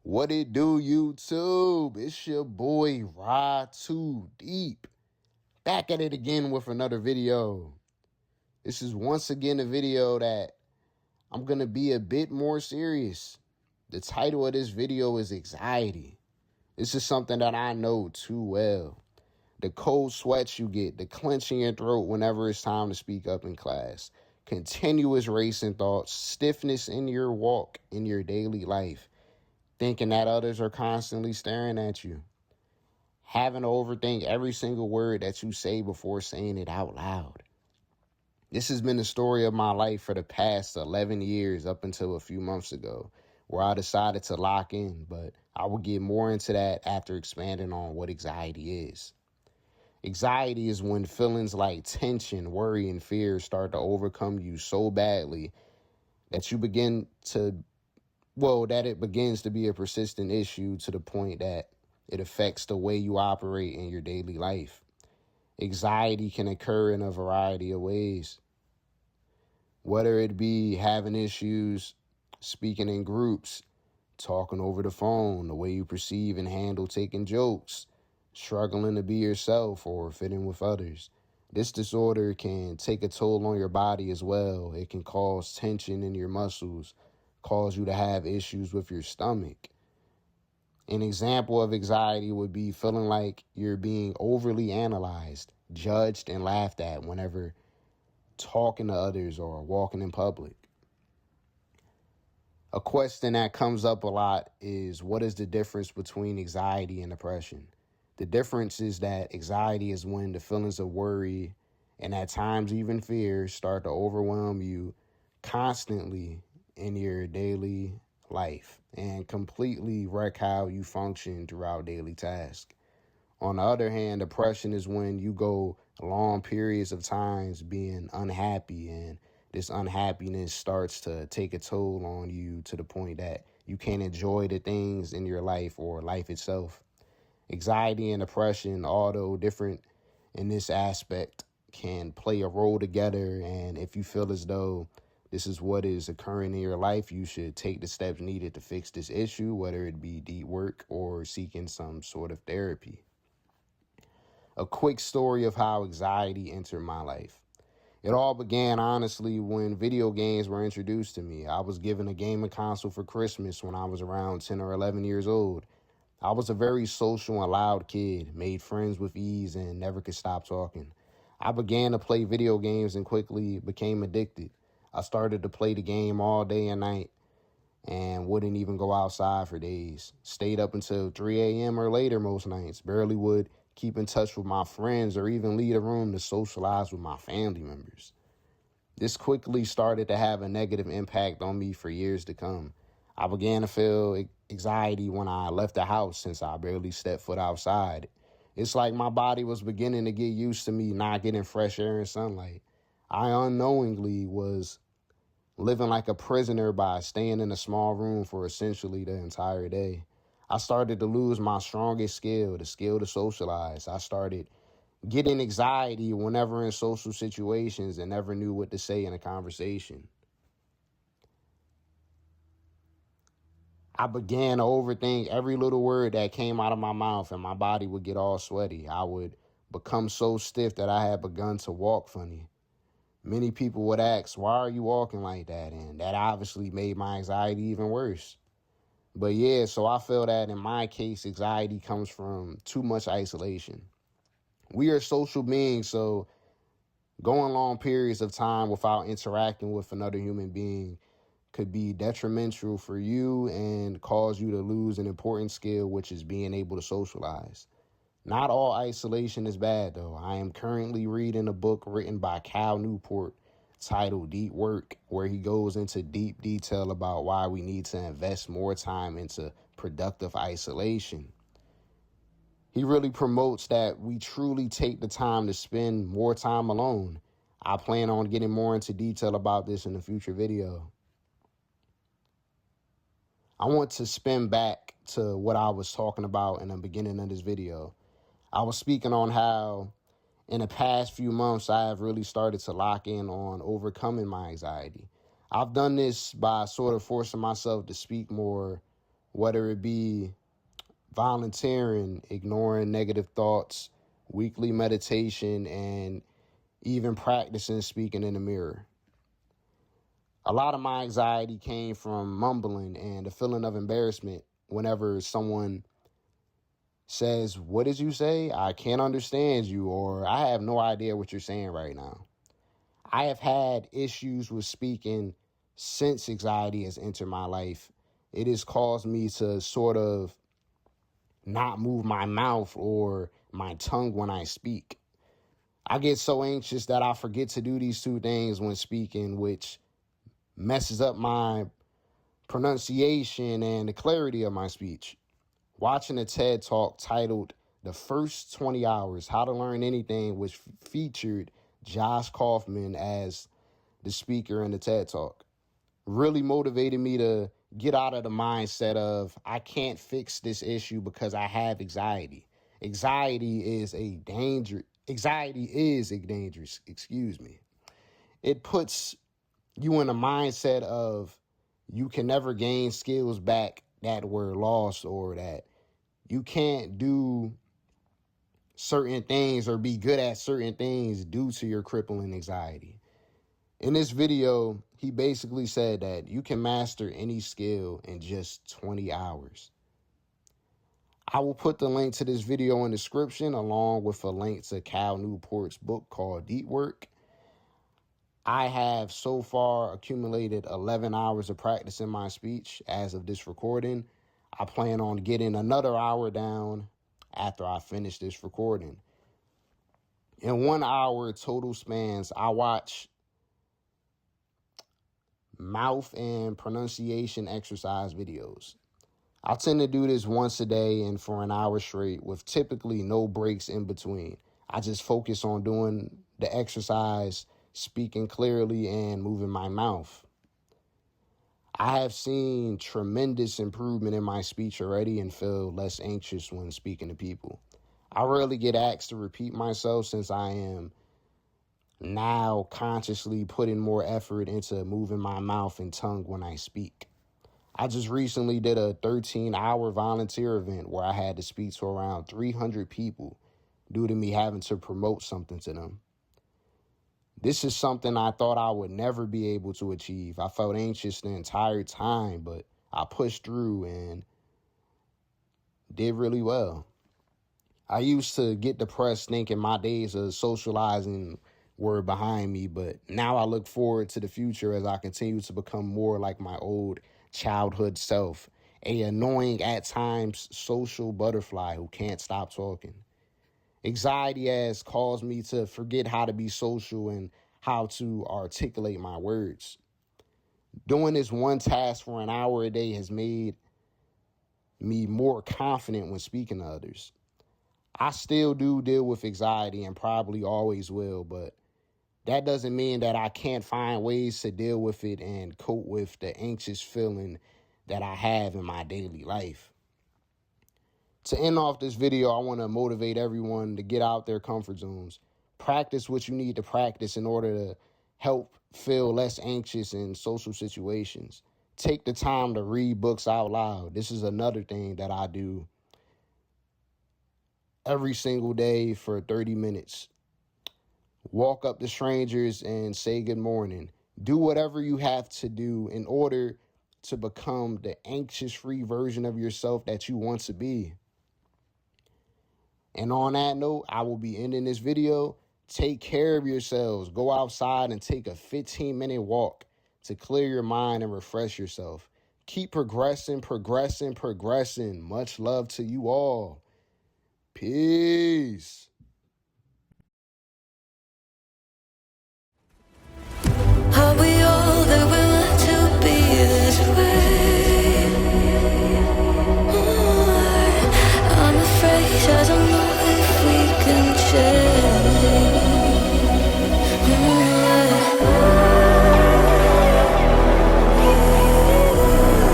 What it do, YouTube? It's your boy Rod Too Deep. Back at it again with another video. This is once again a video that I'm going to be a bit more serious. The title of this video is Anxiety. This is something that I know too well. The cold sweats you get, the clench in your throat whenever it's time to speak up in class, continuous racing thoughts, stiffness in your walk in your daily life, thinking that others are constantly staring at you, having to overthink every single word that you say before saying it out loud. This has been the story of my life for the past 11 years up until a few months ago, where I decided to lock in, but I will get more into that after expanding on what anxiety is. Anxiety is when feelings like tension, worry, and fear start to overcome you so badly that it begins to be a persistent issue to the point that it affects the way you operate in your daily life. Anxiety can occur in a variety of ways, whether it be having issues speaking in groups, talking over the phone, the way you perceive and handle taking jokes, struggling to be yourself or fit in with others. This disorder can take a toll on your body as well. It can cause tension in your muscles, cause you to have issues with your stomach. An example of anxiety would be feeling like you're being overly analyzed, judged, and laughed at whenever talking to others or walking in public. A question that comes up a lot is, what is the difference between anxiety and depression? The difference is that anxiety is when the feelings of worry and at times even fear start to overwhelm you constantly in your daily life and completely wreck how you function throughout daily tasks. On the other hand, depression is when you go long periods of times being unhappy, and this unhappiness starts to take a toll on you to the point that you can't enjoy the things in your life or life itself. Anxiety and depression, although different in this aspect, can play a role together, and if you feel as though this is what is occurring in your life, you should take the steps needed to fix this issue, whether it be deep work or seeking some sort of therapy. A quick story of how anxiety entered my life. It all began, honestly, when video games were introduced to me. I was given a gaming console for Christmas when I was around 10 or 11 years old. I was a very social and loud kid, made friends with ease, and never could stop talking. I began to play video games and quickly became addicted. I started to play the game all day and night and wouldn't even go outside for days. Stayed up until 3 a.m. or later most nights. Barely would keep in touch with my friends or even leave a room to socialize with my family members. This quickly started to have a negative impact on me for years to come. I began to feel anxiety when I left the house since I barely stepped foot outside. It's like my body was beginning to get used to me not getting fresh air and sunlight. I unknowingly was living like a prisoner by staying in a small room for essentially the entire day. I started to lose my strongest skill, the skill to socialize. I started getting anxiety whenever in social situations and never knew what to say in a conversation. I began to overthink every little word that came out of my mouth, and my body would get all sweaty. I would become so stiff that I had begun to walk funny. Many people would ask, why are you walking like that? And that obviously made my anxiety even worse. But yeah, so I feel that in my case, anxiety comes from too much isolation. We are social beings, so going long periods of time without interacting with another human being could be detrimental for you and cause you to lose an important skill, which is being able to socialize. Not all isolation is bad, though. I am currently reading a book written by Cal Newport titled Deep Work, where he goes into deep detail about why we need to invest more time into productive isolation. He really promotes that we truly take the time to spend more time alone. I plan on getting more into detail about this in a future video. I want to spin back to what I was talking about in the beginning of this video. I was speaking on how in the past few months, I have really started to lock in on overcoming my anxiety. I've done this by sort of forcing myself to speak more whether it be volunteering, ignoring negative thoughts, weekly meditation, and even practicing speaking in the mirror. A lot of my anxiety came from mumbling and the feeling of embarrassment whenever someone says, "What did you say? I can't understand you," or "I have no idea what you're saying right now." I have had issues with speaking since anxiety has entered my life. It has caused me to sort of not move my mouth or my tongue when I speak. I get so anxious that I forget to do these two things when speaking, which messes up my pronunciation and the clarity of my speech. Watching a TED Talk titled "The First 20 Hours, How to Learn Anything," which featured Josh Kaufman as the speaker in the TED Talk, really motivated me to get out of the mindset of I can't fix this issue because I have anxiety. Anxiety is a dangerous, It puts you in a mindset of you can never gain skills back that were lost, or that you can't do certain things or be good at certain things due to your crippling anxiety. In this video, he basically said that you can master any skill in just 20 hours. I will put the link to this video in the description, along with a link to Cal Newport's book called Deep Work. I have so far accumulated 11 hours of practicing my speech as of this recording. I plan on getting another hour down after I finish this recording. In 1 hour total spans, I watch mouth and pronunciation exercise videos. I tend to do this once a day and for an hour straight, with typically no breaks in between. I just focus on doing the exercise, speaking clearly, and moving my mouth. I have seen tremendous improvement in my speech already and feel less anxious when speaking to people. I rarely get asked to repeat myself, since I am now consciously putting more effort into moving my mouth and tongue when I speak. I just recently did a 13-hour volunteer event where I had to speak to around 300 people due to me having to promote something to them. This is something I thought I would never be able to achieve. I felt anxious the entire time, but I pushed through and did really well. I used to get depressed thinking my days of socializing were behind me, but now I look forward to the future as I continue to become more like my old childhood self, a annoying at times social butterfly who can't stop talking. Anxiety has caused me to forget how to be social and how to articulate my words. Doing this one task for an hour a day has made me more confident when speaking to others. I still do deal with anxiety and probably always will, but that doesn't mean that I can't find ways to deal with it and cope with the anxious feeling that I have in my daily life. To end off this video, I want to motivate everyone to get out their comfort zones. Practice what you need to practice in order to help feel less anxious in social situations. Take the time to read books out loud. This is another thing that I do every single day for 30 minutes. Walk up to strangers and say good morning. Do whatever you have to do in order to become the anxious-free version of yourself that you want to be. And on that note, I will be ending this video. Take care of yourselves. Go outside and take a 15-minute walk to clear your mind and refresh yourself. Keep progressing. Much love to you all. Peace.